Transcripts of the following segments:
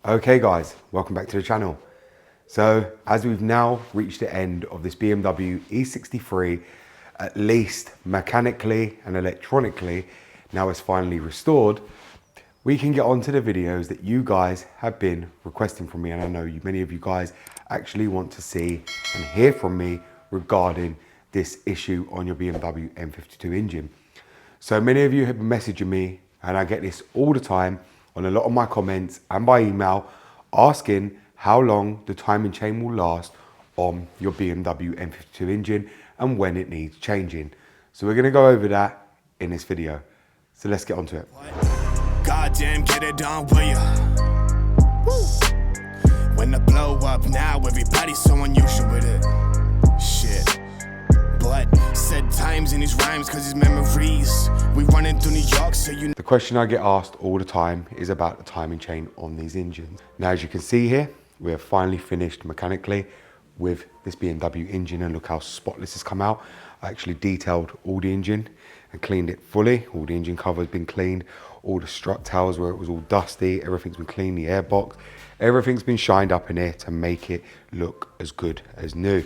Okay guys, welcome back to the channel. So as we've now reached the end of this BMW E63, at least mechanically and electronically, now it's finally restored, we can get on to the videos that you guys have been requesting from me. And I know many of you guys actually want to see and hear from me regarding this issue on your BMW M52 engine. So many of you have been messaging me, and I get this all the time on a lot of my comments and by email, asking how long the timing chain will last on your BMW M52 engine and when it needs changing. So we're gonna go over that in this video. So let's get on to it. Goddamn, get it done, will ya? When the blow up now, everybody's so unusual with it. Shit. But said times in his rhymes, cause his memories. We running through New York, so you know. The question I get asked all the time is about the timing chain on these engines. Now, as you can see here, we have finally finished mechanically with this BMW engine, and look how spotless it's come out. I actually detailed all the engine and cleaned it fully. All the engine cover has been cleaned, all the strut towers where it was all dusty, everything's been cleaned, the airbox, everything's been shined up in here to make it look as good as new.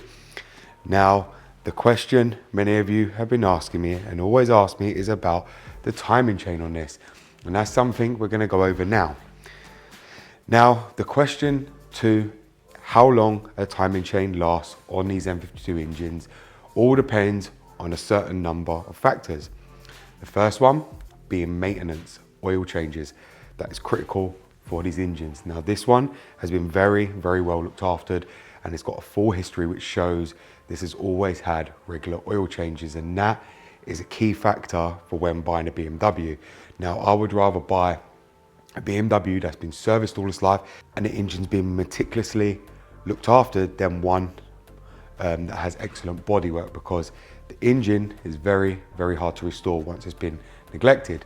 Now, the question many of you have been asking me and always ask me is about the timing chain on this. And that's something we're gonna go over now. Now, the question to how long a timing chain lasts on these M52 engines all depends on a certain number of factors. The first one being maintenance, oil changes. That is critical for these engines. Now, this one has been very, very well looked after, and it's got a full history which shows this has always had regular oil changes, and that is a key factor for when buying a BMW. Now, I would rather buy a BMW that's been serviced all its life and the engine's been meticulously looked after than one that has excellent bodywork, because the engine is very, very hard to restore once it's been neglected.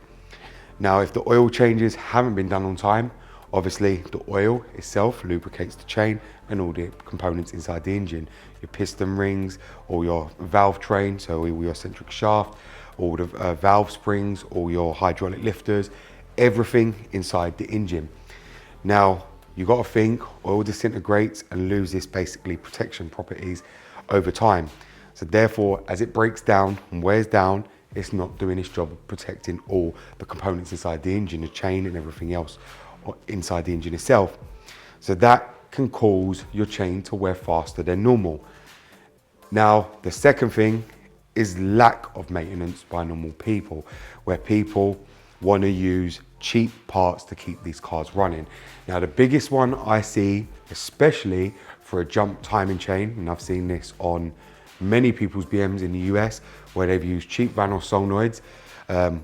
Now, if the oil changes haven't been done on time, obviously the oil itself lubricates the chain and all the components inside the engine. Your piston rings, or your valve train, so all your centric shaft, all the valve springs, all your hydraulic lifters, everything inside the engine. Now, you got to think oil disintegrates and loses basically protection properties over time. So therefore, as it breaks down and wears down, it's not doing its job of protecting all the components inside the engine, the chain and everything else inside the engine itself. So that can cause your chain to wear faster than normal. Now, the second thing is lack of maintenance by normal people, where people want to use cheap parts to keep these cars running. Now, the biggest one I see, especially for a jump timing chain, and I've seen this on many people's BMs in the US, where they've used cheap Vanos solenoids,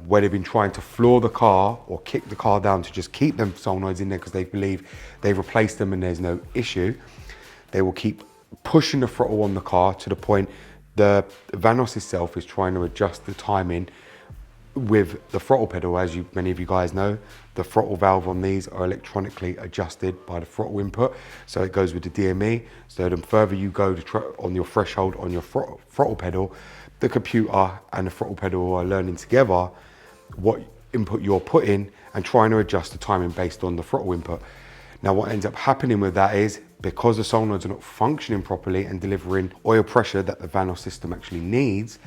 where they've been trying to floor the car or kick the car down to just keep them solenoids in there because they believe they've replaced them and there's no issue. They will keep pushing the throttle on the car to the point the Vanos itself is trying to adjust the timing with the throttle pedal. As many of you guys know, the throttle valve on these are electronically adjusted by the throttle input, so it goes with the DME. So the further you go on your threshold on your throttle pedal, the computer and the throttle pedal are learning together what input you're putting and trying to adjust the timing based on the throttle input. Now, what ends up happening with that is, because the solenoids are not functioning properly and delivering oil pressure that the Vanos system actually needs,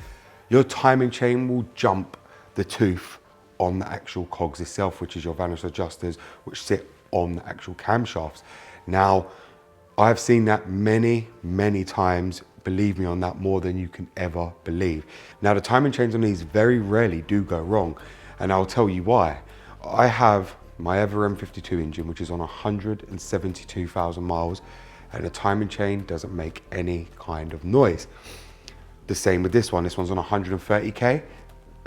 your timing chain will jump the tooth on the actual cogs itself, which is your Vanos adjusters, which sit on the actual camshafts. Now, I've seen that many, many times. Believe me on that, more than you can ever believe. Now, the timing chains on these very rarely do go wrong, and I'll tell you why. I have my Ever M52 engine, which is on 172,000 miles, and the timing chain doesn't make any kind of noise. The same with this one. This one's on 130K.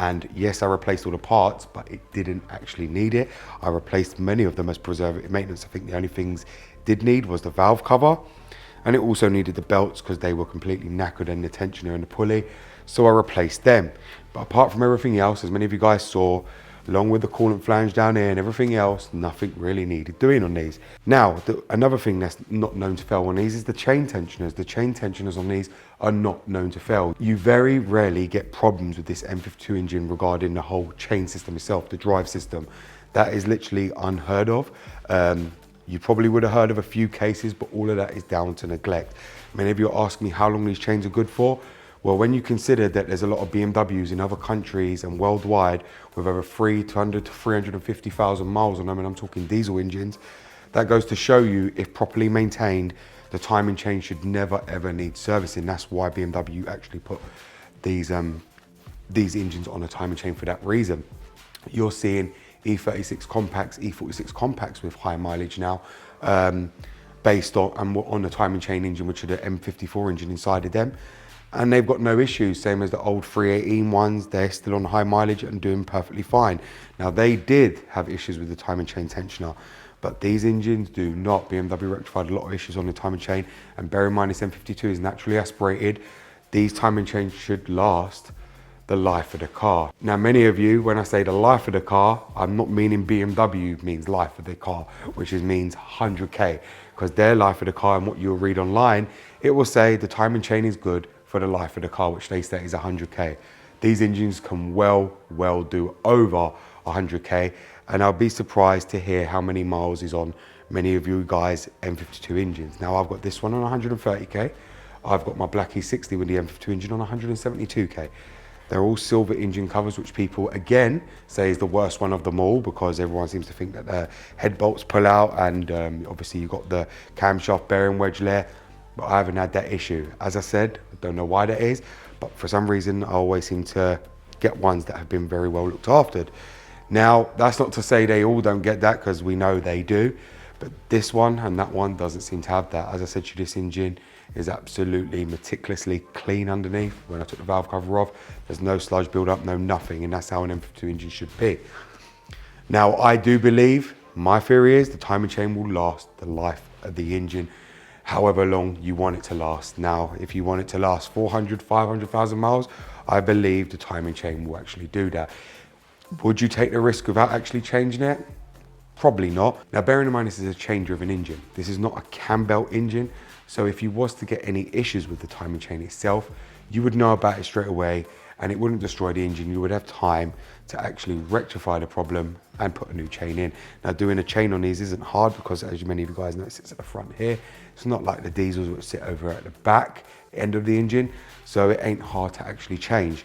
And yes, I replaced all the parts, but it didn't actually need it. I replaced many of them as preservative maintenance. I think the only things it did need was the valve cover, and it also needed the belts because they were completely knackered and the tensioner and the pulley. So I replaced them. But apart from everything else, as many of you guys saw, along with the coolant flange down here and everything else, nothing really needed doing on these. Now, another thing that's not known to fail on these is the chain tensioners. The chain tensioners on these are not known to fail. You very rarely get problems with this M52 engine regarding the whole chain system itself, the drive system. That is literally unheard of. You probably would have heard of a few cases, but all of that is down to neglect. Many of you are asking me how long these chains are good for. Well, when you consider that there's a lot of BMWs in other countries and worldwide with over 300 to 350,000 miles on them, and I'm talking diesel engines, that goes to show you, if properly maintained, the timing chain should never ever need servicing. That's why BMW actually put these engines on a timing chain for that reason. You're seeing E36 compacts, E46 compacts with high mileage now, based on the timing chain engine, which are the M54 engine inside of them. And they've got no issues, same as the old 318 ones. They're still on high mileage and doing perfectly fine. Now, they did have issues with the timing chain tensioner, but these engines do not. BMW rectified a lot of issues on the timing chain, and bear in mind this M52 is naturally aspirated. These timing chains should last the life of the car. Now, many of you, when I say the life of the car, I'm not meaning BMW means life of the car, which means 100K, because their life of the car and what you'll read online, it will say the timing chain is good for the life of the car, which they say is 100K. These engines can well do over 100K, and I'll be surprised to hear how many miles is on many of you guys' M52 engines. Now, I've got this one on 130K. I've got my black E60 with the M52 engine on 172K. They're all silver engine covers, which people, again, say is the worst one of them all, because everyone seems to think that the head bolts pull out, and obviously you've got the camshaft bearing wedge there, but I haven't had that issue. As I said, I don't know why that is, but for some reason, I always seem to get ones that have been very well looked after. Now, that's not to say they all don't get that, because we know they do, but this one and that one doesn't seem to have that. As I said to you, this engine is absolutely meticulously clean underneath. When I took the valve cover off, there's no sludge build up, no nothing, and that's how an M52 engine should be. Now, I do believe, my theory is the timing chain will last the life of the engine, however long you want it to last. Now, if you want it to last 400, 500,000 miles, I believe the timing chain will actually do that. Would you take the risk without actually changing it? Probably not. Now, bearing in mind, this is a chain-driven engine. This is not a cam belt engine. So if you was to get any issues with the timing chain itself, you would know about it straight away, and it wouldn't destroy the engine. You would have time to actually rectify the problem and put a new chain in. Now, doing a chain on these isn't hard, because as many of you guys know, it sits at the front here. It's not like the diesels which sit over at the back end of the engine. So it ain't hard to actually change.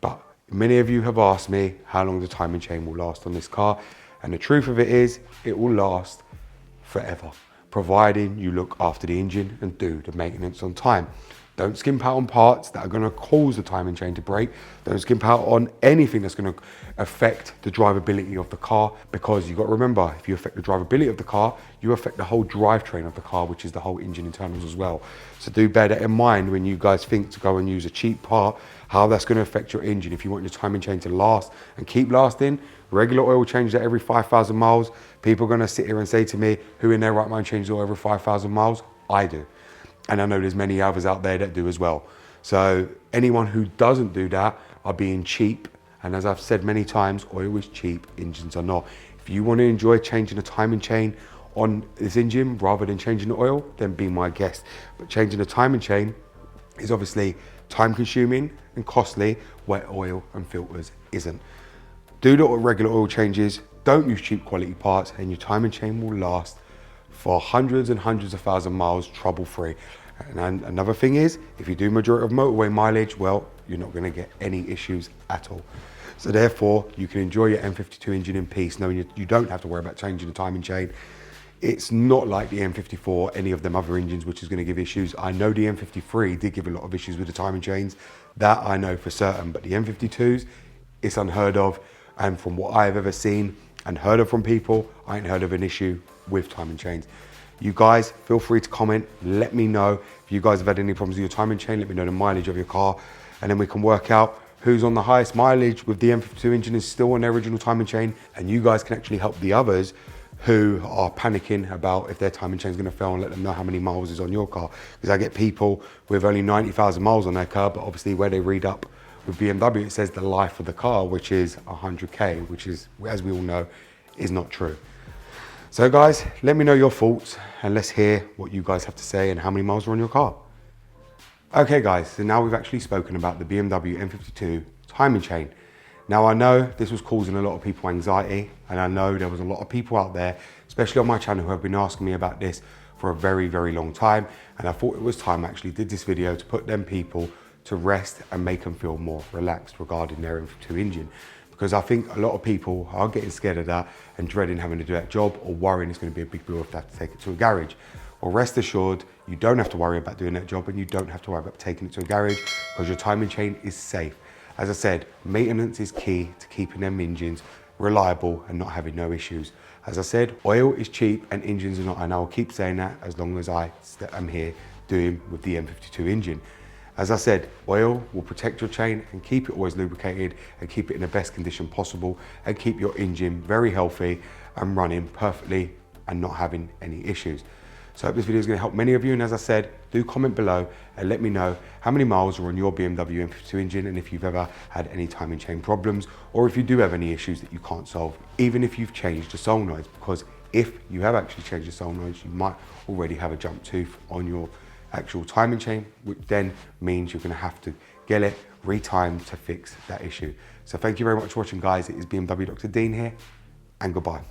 But many of you have asked me how long the timing chain will last on this car. And the truth of it is, it will last forever, providing you look after the engine and do the maintenance on time. Don't skimp out on parts that are going to cause the timing chain to break. Don't skimp out on anything that's going to affect the drivability of the car, because you've got to remember, if you affect the drivability of the car, you affect the whole drivetrain of the car, which is the whole engine internals as well. So do bear that in mind when you guys think to go and use a cheap part, how that's going to affect your engine. If you want your timing chain to last and keep lasting, regular oil change that every 5,000 miles. People are going to sit here and say to me, who in their right mind changes oil every 5,000 miles? I do. And I know there's many others out there that do as well. So anyone who doesn't do that are being cheap. And as I've said many times, oil is cheap, engines are not. If you want to enjoy changing the timing chain on this engine rather than changing the oil, then be my guest. But changing the timing chain is obviously time consuming and costly, where oil and filters isn't. Do the regular oil changes, don't use cheap quality parts, and your timing chain will last for hundreds and hundreds of thousand miles trouble-free. And another thing is, if you do majority of motorway mileage, well, you're not going to get any issues at all. So therefore, you can enjoy your M52 engine in peace, knowing you don't have to worry about changing the timing chain. It's not like the M54, any of them other engines, which is going to give issues. I know the M53 did give a lot of issues with the timing chains. That I know for certain. But the M52s, it's unheard of. And from what I've ever seen and heard of from people, I ain't heard of an issue with timing chains. You guys, feel free to comment. Let me know if you guys have had any problems with your timing chain. Let me know the mileage of your car. And then we can work out who's on the highest mileage with the M52 engine is still on their original timing chain. And you guys can actually help the others who are panicking about if their timing chain is going to fail, and let them know how many miles is on your car. Because I get people with only 90,000 miles on their car, but obviously where they read up with BMW, it says the life of the car, which is 100K, which is, as we all know, is not true. So guys, let me know your thoughts and let's hear what you guys have to say and how many miles are on your car. Okay guys, so now we've actually spoken about the BMW M52 timing chain. Now I know this was causing a lot of people anxiety, and I know there was a lot of people out there especially on my channel, who have been asking me about this for a very, very long time. And I thought it was time I actually did this video to put them people to rest and make them feel more relaxed regarding their M52 engine. Because I think a lot of people are getting scared of that and dreading having to do that job, or worrying it's going to be a big bill if they have to take it to a garage. Well, rest assured, you don't have to worry about doing that job, and you don't have to worry about taking it to a garage, because your timing chain is safe. As I said, maintenance is key to keeping them engines reliable and not having no issues. As I said, oil is cheap and engines are not, and I will keep saying that as long as I am here doing with the M52 engine. As I said, oil will protect your chain and keep it always lubricated and keep it in the best condition possible and keep your engine very healthy and running perfectly and not having any issues. So I hope this video is going to help many of you, and as I said, do comment below and let me know how many miles are on your BMW M52 engine, and if you've ever had any timing chain problems, or if you do have any issues that you can't solve, even if you've changed the solenoids, because if you have actually changed the solenoids, you might already have a jump tooth on your actual timing chain, which then means you're going to have to get it retimed to fix that issue. So thank you very much for watching, guys. It is BMW Dr. Dean here, and goodbye.